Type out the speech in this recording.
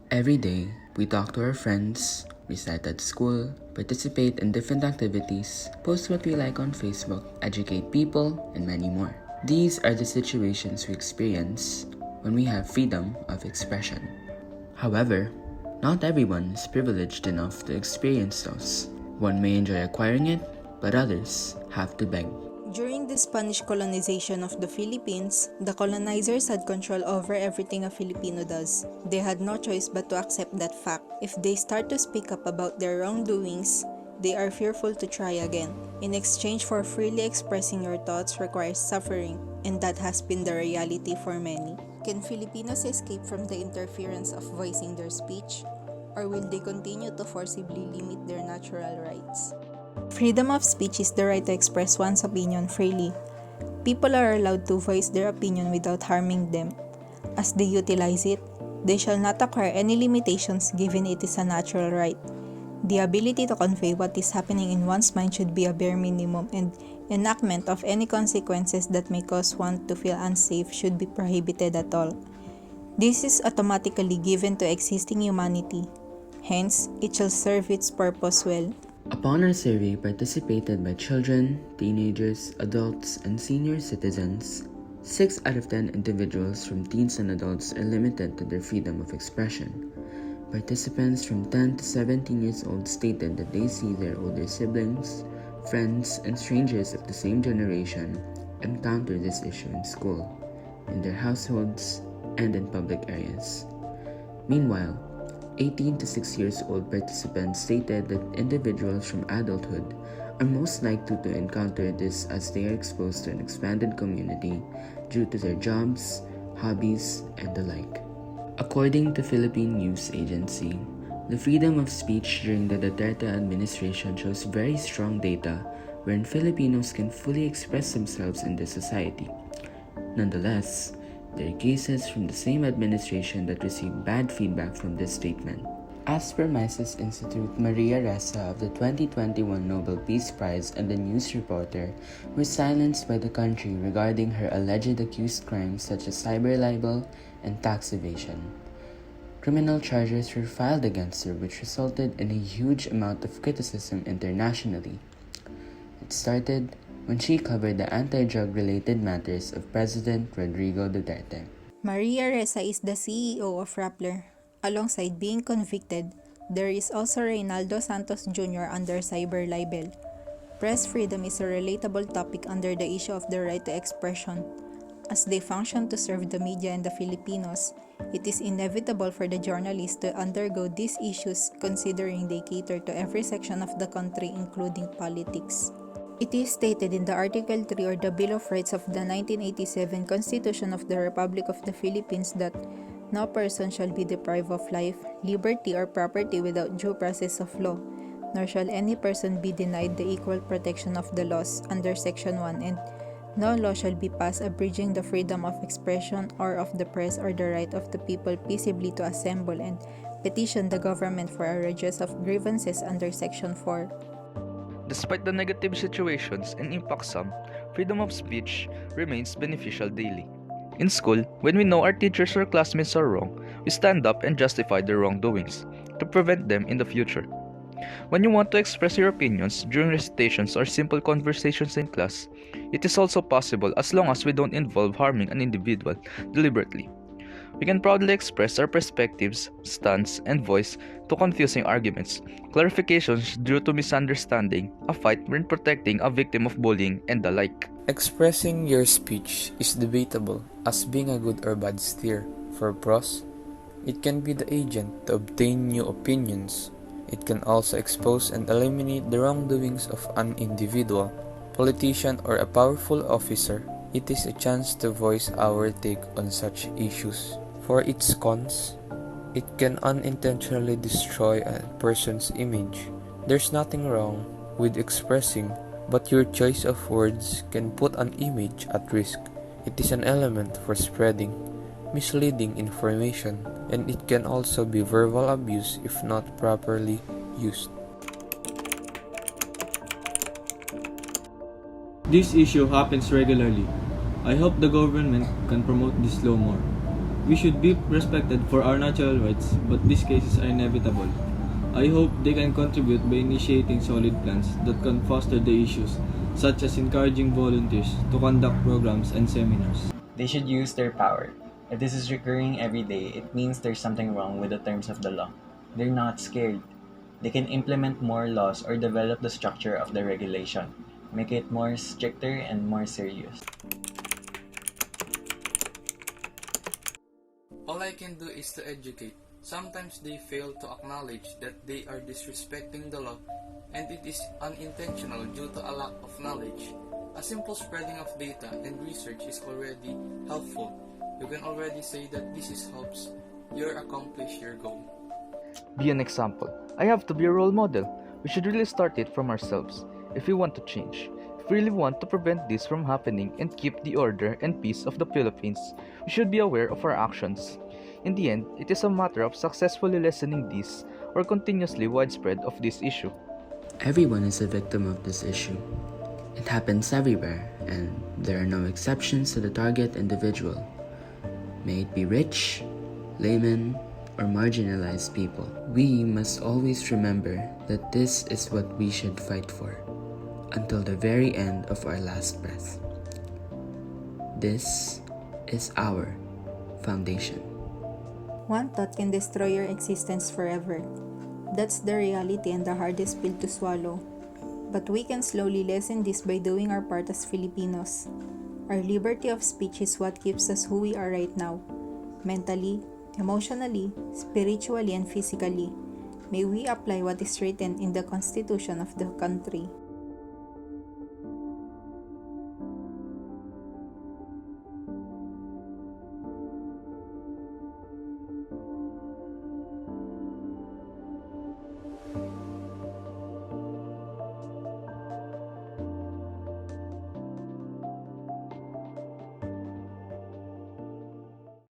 Every day, we talk to our friends, recite at school, participate in different activities, post what we like on Facebook, educate people, and many more. These are the situations we experience when we have freedom of expression. However, not everyone is privileged enough to experience those. One may enjoy acquiring it, but others have to beg. During the Spanish colonization of the Philippines, the colonizers had control over everything a Filipino does. They had no choice but to accept that fact. If they start to speak up about their wrongdoings, they are fearful to try again. In exchange for freely expressing your thoughts requires suffering, and that has been the reality for many. Can Filipinos escape from the interference of voicing their speech? Or will they continue to forcibly limit their natural rights? Freedom of speech is the right to express one's opinion freely. People are allowed to voice their opinion without harming them. As they utilize it, they shall not acquire any limitations given it is a natural right. The ability to convey what is happening in one's mind should be a bare minimum, and enactment of any consequences that may cause one to feel unsafe should be prohibited at all. This is automatically given to existing humanity. Hence, it shall serve its purpose well. Upon our survey participated by children, teenagers, adults, and senior citizens, 6 out of 10 individuals from teens and adults are limited to their freedom of expression. Participants from 10 to 17 years old stated that they see their older siblings, friends, and strangers of the same generation encounter this issue in school, in their households, and in public areas. Meanwhile, 18 to 6 years old participants stated that individuals from adulthood are most likely to encounter this as they are exposed to an expanded community due to their jobs, hobbies, and the like. According to Philippine News Agency, the freedom of speech during the Duterte administration shows very strong data wherein Filipinos can fully express themselves in this society. Nonetheless, there are cases from the same administration that received bad feedback from this statement. As per Mises Institute, Maria Ressa of the 2021 Nobel Peace Prize and the news reporter was silenced by the country regarding her alleged accused crimes such as cyber libel and tax evasion. Criminal charges were filed against her, which resulted in a huge amount of criticism internationally. It started when she covered the anti-drug-related matters of President Rodrigo Duterte. Maria Ressa is the CEO of Rappler. Alongside being convicted, there is also Reynaldo Santos Jr. under cyber libel. Press freedom is a relatable topic under the issue of the right to expression. As they function to serve the media and the Filipinos, it is inevitable for the journalists to undergo these issues considering they cater to every section of the country, including politics. It is stated in the Article 3 or the Bill of Rights of the 1987 Constitution of the Republic of the Philippines that no person shall be deprived of life, liberty, or property without due process of law, nor shall any person be denied the equal protection of the laws under Section 1, and no law shall be passed abridging the freedom of expression or of the press or the right of the people peaceably to assemble and petition the government for a redress of grievances under Section 4. Despite the negative situations and impacts some, freedom of speech remains beneficial daily. In school, when we know our teachers or classmates are wrong, we stand up and justify their wrongdoings to prevent them in the future. When you want to express your opinions during recitations or simple conversations in class, it is also possible as long as we don't involve harming an individual deliberately. We can proudly express our perspectives, stance, and voice to confusing arguments, clarifications due to misunderstanding, a fight when protecting a victim of bullying, and the like. Expressing your speech is debatable as being a good or bad steer. For pros, it can be the agent to obtain new opinions. It can also expose and eliminate the wrongdoings of an individual, politician, or a powerful officer. It is a chance to voice our take on such issues. For its cons, it can unintentionally destroy a person's image. There's nothing wrong with expressing, but your choice of words can put an image at risk. It is an element for spreading misleading information, and it can also be verbal abuse if not properly used. This issue happens regularly. I hope the government can promote this law more. We should be respected for our natural rights, but these cases are inevitable. I hope they can contribute by initiating solid plans that can foster the issues, such as encouraging volunteers to conduct programs and seminars. They should use their power. If this is recurring every day, it means there's something wrong with the terms of the law. They're not scared. They can implement more laws or develop the structure of the regulation, make it more stricter and more serious. All I can do is to educate. Sometimes they fail to acknowledge that they are disrespecting the law, and it is unintentional due to a lack of knowledge. A simple spreading of data and research is already helpful. You can already say that this helps you accomplish your goal. Be an example. I have to be a role model. We should really start it from ourselves if we want to change. If we really want to prevent this from happening and keep the order and peace of the Philippines, we should be aware of our actions. In the end, it is a matter of successfully lessening this or continuously widespread of this issue. Everyone is a victim of this issue. It happens everywhere, and there are no exceptions to the target individual. May it be rich, layman, or marginalized people. We must always remember that this is what we should fight for until the very end of our last breath. This is our foundation. One thought can destroy your existence forever. That's the reality and the hardest pill to swallow. But we can slowly lessen this by doing our part as Filipinos. Our liberty of speech is what keeps us who we are right now. Mentally, emotionally, spiritually, and physically. May we apply what is written in the Constitution of the country.